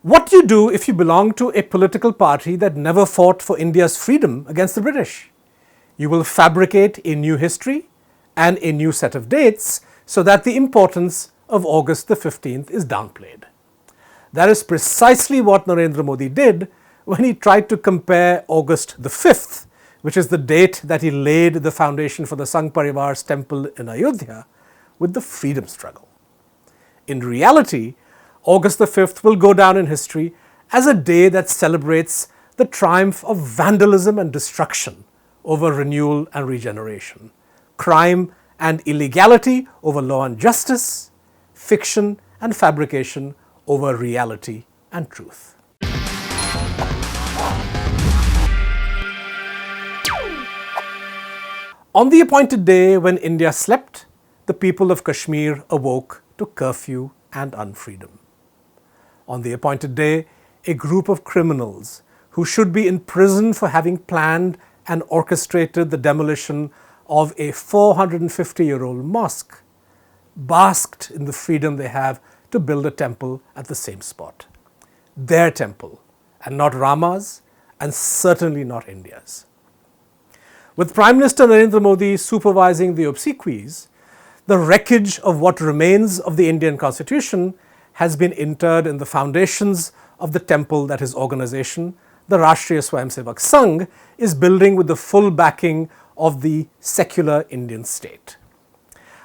What do you do if you belong to a political party that never fought for India's freedom against the British? You will fabricate a new history and a new set of dates so that the importance of August the 15th is downplayed. That is precisely what Narendra Modi did when he tried to compare August the 5th, which is the date that he laid the foundation for the Sangh parivar's temple in Ayodhya, with the freedom struggle. In reality, August the 5th will go down in history as a day that celebrates the triumph of vandalism and destruction over renewal and regeneration, crime and illegality over law and justice, fiction and fabrication over reality and truth. On the appointed day when India slept, the people of Kashmir awoke to curfew and unfreedom. On the appointed day, a group of criminals who should be in prison for having planned and orchestrated the demolition of a 450-year-old mosque basked in the freedom they have to build a temple at the same spot. Their temple, and not Rama's, and certainly not India's. With Prime Minister Narendra Modi supervising the obsequies, the wreckage of what remains of the Indian Constitution has been interred in the foundations of the temple that his organization, the Rashtriya Swayamsevak Sangh, is building with the full backing of the secular Indian state.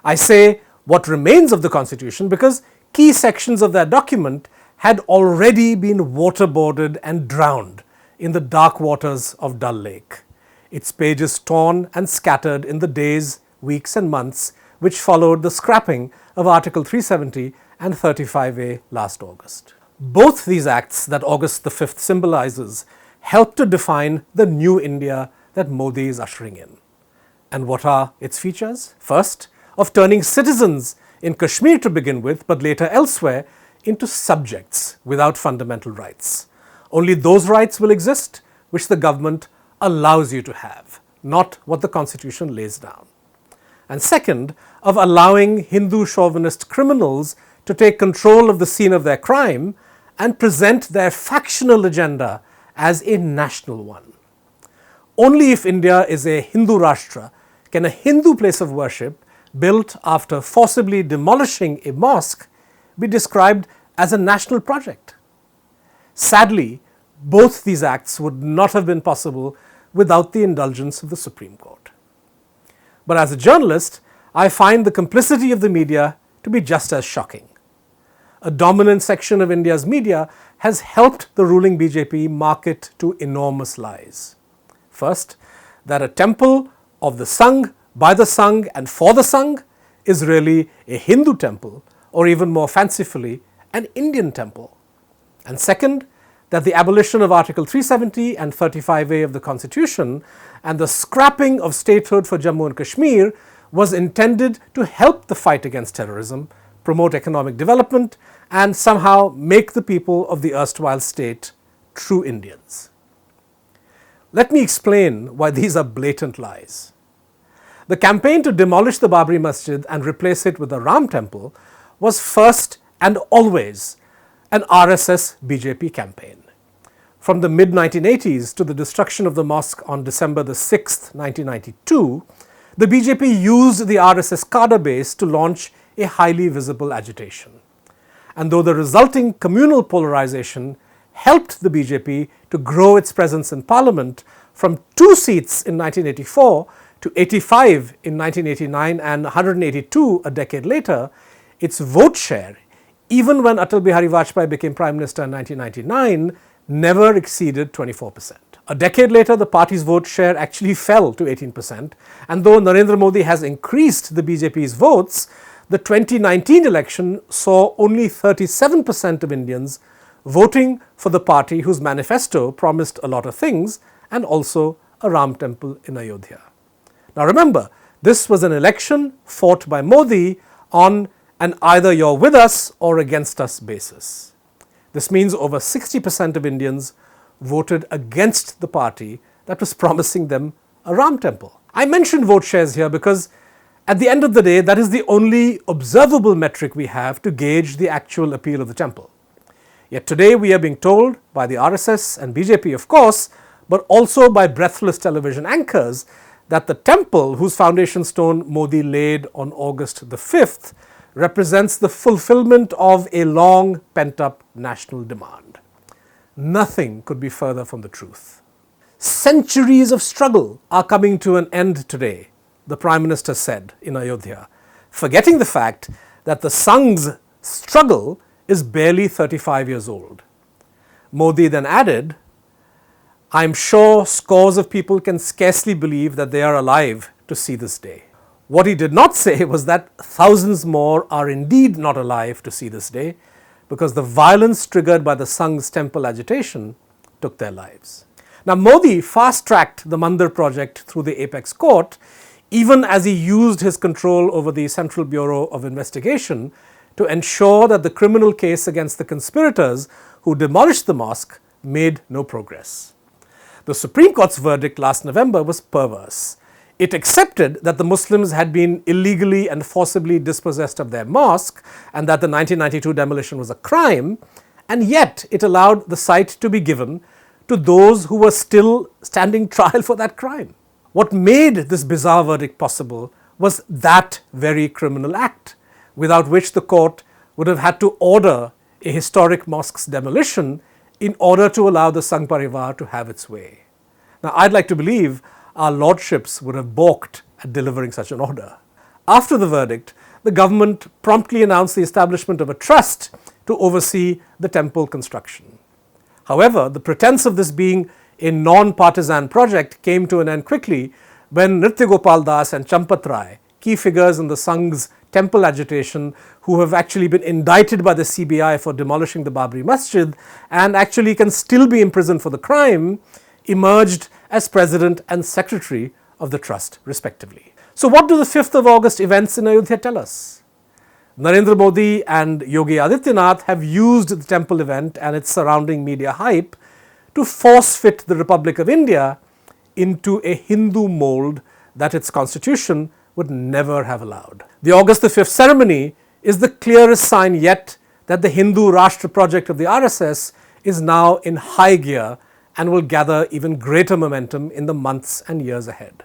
I say what remains of the Constitution because key sections of that document had already been waterboarded and drowned in the dark waters of Dal Lake, its pages torn and scattered in the days, weeks and months which followed the scrapping of Article 370 and 35A last August. Both these acts that August the 5th symbolizes help to define the new India that Modi is ushering in. And what are its features? First, of turning citizens in Kashmir to begin with, but later elsewhere, into subjects without fundamental rights. Only those rights will exist which the government allows you to have, not what the Constitution lays down. And second, of allowing Hindu chauvinist criminals to take control of the scene of their crime and present their factional agenda as a national one. Only if India is a Hindu Rashtra can a Hindu place of worship built after forcibly demolishing a mosque be described as a national project. Sadly, both these acts would not have been possible without the indulgence of the Supreme Court. But as a journalist, I find the complicity of the media to be just as shocking. A dominant section of India's media has helped the ruling BJP market to enormous lies. First, that a temple of the Sangh, by the Sangh and for the Sangh is really a Hindu temple, or even more fancifully, an Indian temple. And second, that the abolition of Article 370 and 35A of the Constitution and the scrapping of statehood for Jammu and Kashmir was intended to help the fight against terrorism, promote economic development, and somehow make the people of the erstwhile state true Indians. Let me explain why these are blatant lies. The campaign to demolish the Babri Masjid and replace it with a Ram temple was first and always an RSS BJP campaign. From the mid-1980s to the destruction of the mosque on December the 6th, 1992, the BJP used the RSS cadre base to launch a highly visible agitation. And though the resulting communal polarization helped the BJP to grow its presence in parliament from 2 seats in 1984 to 85 in 1989 and 182 a decade later, its vote share, even when Atal Bihari Vajpayee became Prime Minister in 1999, never exceeded 24%. A decade later, the party's vote share actually fell to 18%, and though Narendra Modi has increased the BJP's votes, the 2019 election saw only 37% of Indians voting for the party whose manifesto promised a lot of things and also a Ram temple in Ayodhya. Now remember, this was an election fought by Modi on an either you're with us or against us basis. This means over 60% of Indians voted against the party that was promising them a Ram temple. I mentioned vote shares here because at the end of the day, that is the only observable metric we have to gauge the actual appeal of the temple. Yet today we are being told by the RSS and BJP, of course, but also by breathless television anchors, that the temple whose foundation stone Modi laid on August the 5th represents the fulfillment of a long pent-up national demand. Nothing could be further from the truth. Centuries of struggle are coming to an end today, the Prime Minister said in Ayodhya, forgetting the fact that the Sangh's struggle is barely 35 years old. Modi then added, "I'm sure scores of people can scarcely believe that they are alive to see this day." What he did not say was that thousands more are indeed not alive to see this day, because the violence triggered by the Sangh's temple agitation took their lives. Now, Modi fast-tracked the Mandir project through the apex court, even as he used his control over the Central Bureau of Investigation to ensure that the criminal case against the conspirators who demolished the mosque made no progress. The Supreme Court's verdict last November was perverse. It accepted that the Muslims had been illegally and forcibly dispossessed of their mosque and that the 1992 demolition was a crime, and yet it allowed the site to be given to those who were still standing trial for that crime. What made this bizarre verdict possible was that very criminal act, without which the court would have had to order a historic mosque's demolition in order to allow the Sangh parivar to have its way. Now, I'd like to believe our lordships would have balked at delivering such an order. After the verdict, the government promptly announced the establishment of a trust to oversee the temple construction. However, the pretense of this being a non-partisan project came to an end quickly when Nritya Gopal Das and Champat Rai, key figures in the Sangh's temple agitation, who have actually been indicted by the CBI for demolishing the Babri Masjid and actually can still be imprisoned for the crime, emerged as president and secretary of the trust, respectively. So what do the 5th of August events in Ayodhya tell us? Narendra Modi and Yogi Adityanath have used the temple event and its surrounding media hype to force-fit the Republic of India into a Hindu mold that its constitution would never have allowed. The August the 5th ceremony is the clearest sign yet that the Hindu Rashtra project of the RSS is now in high gear and will gather even greater momentum in the months and years ahead.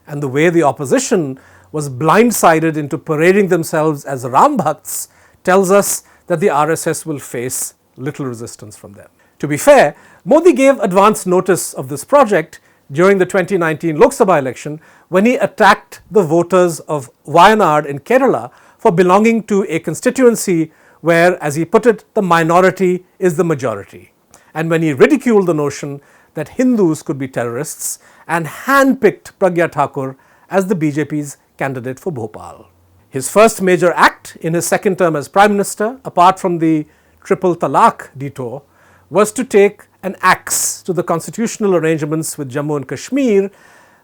And the way the opposition was blindsided into parading themselves as Ram Bhakts tells us that the RSS will face little resistance from them. To be fair, Modi gave advance notice of this project during the 2019 Lok Sabha election when he attacked the voters of Wayanad in Kerala for belonging to a constituency where, as he put it, the minority is the majority, and when he ridiculed the notion that Hindus could be terrorists and handpicked Pragya Thakur as the BJP's candidate for Bhopal. His first major act in his second term as Prime Minister, apart from the triple talaq detour, was to take an axe to the constitutional arrangements with Jammu and Kashmir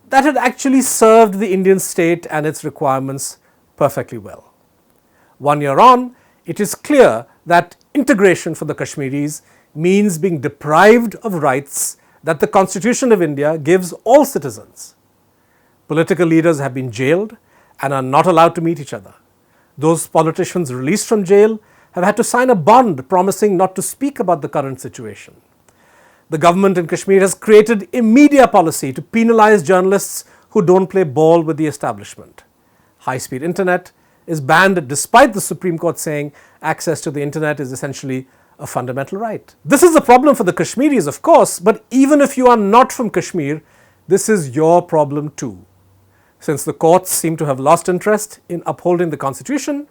that had actually served the Indian state and its requirements perfectly well. 1 year on, it is clear that integration for the Kashmiris means being deprived of rights that the Constitution of India gives all citizens. Political leaders have been jailed and are not allowed to meet each other. Those politicians released from jail have had to sign a bond promising not to speak about the current situation. The government in Kashmir has created a media policy to penalize journalists who don't play ball with the establishment. High-speed internet is banned despite the Supreme Court saying access to the internet is essentially a fundamental right. This is a problem for the Kashmiris, of course, but even if you are not from Kashmir, this is your problem too. Since the courts seem to have lost interest in upholding the constitution,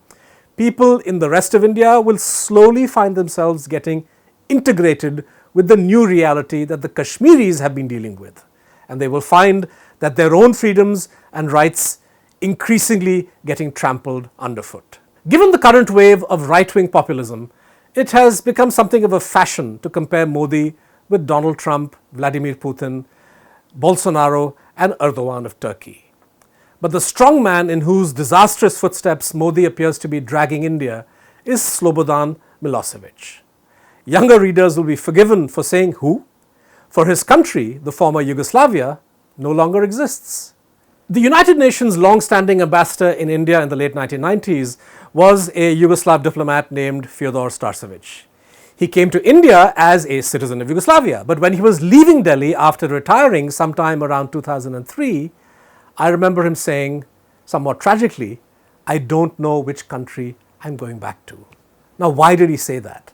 people in the rest of India will slowly find themselves getting integrated with the new reality that the Kashmiris have been dealing with, and they will find that their own freedoms and rights increasingly getting trampled underfoot. Given the current wave of right-wing populism, it has become something of a fashion to compare Modi with Donald Trump, Vladimir Putin, Bolsonaro and Erdogan of Turkey. But the strong man in whose disastrous footsteps Modi appears to be dragging India is Slobodan Milosevic. Younger readers will be forgiven for saying who? For his country, the former Yugoslavia, no longer exists. The United Nations' long-standing ambassador in India in the late 1990s was a Yugoslav diplomat named Fyodor Starcevic. He came to India as a citizen of Yugoslavia, but when he was leaving Delhi after retiring sometime around 2003, I remember him saying, somewhat tragically, "I don't know which country I'm going back to." Now, why did he say that?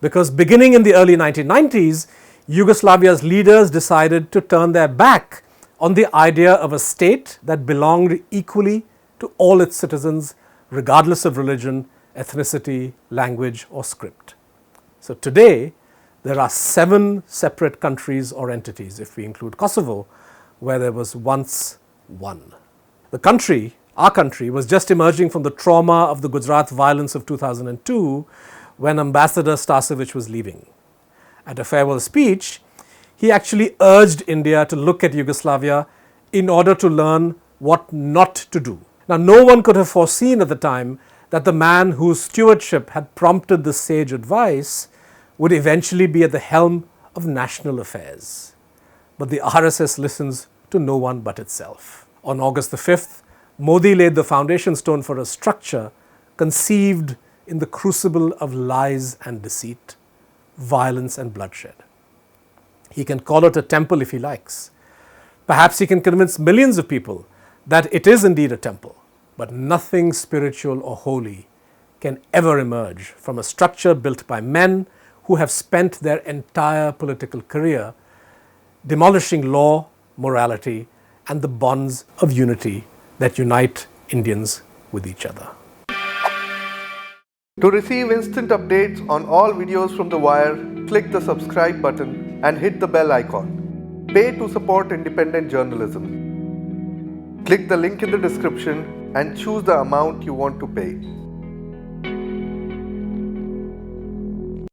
Because beginning in the early 1990s, Yugoslavia's leaders decided to turn their back on the idea of a state that belonged equally to all its citizens, regardless of religion, ethnicity, language, or script. So today, there are 7 separate countries or entities, if we include Kosovo, where there was once one. The country, our country, was just emerging from the trauma of the Gujarat violence of 2002 when Ambassador Stasevich was leaving. At a farewell speech, he actually urged India to look at Yugoslavia in order to learn what not to do. Now, no one could have foreseen at the time that the man whose stewardship had prompted this sage advice would eventually be at the helm of national affairs. But the RSS listens to no one but itself. On August the 5th, Modi laid the foundation stone for a structure conceived in the crucible of lies and deceit, violence and bloodshed. He can call it a temple if he likes. Perhaps he can convince millions of people that it is indeed a temple, but nothing spiritual or holy can ever emerge from a structure built by men who have spent their entire political career demolishing law, morality, and the bonds of unity that unite Indians with each other. To receive instant updates on all videos from The Wire, click the subscribe button and hit the bell icon. Pay to support independent journalism. Click the link in the description and choose the amount you want to pay.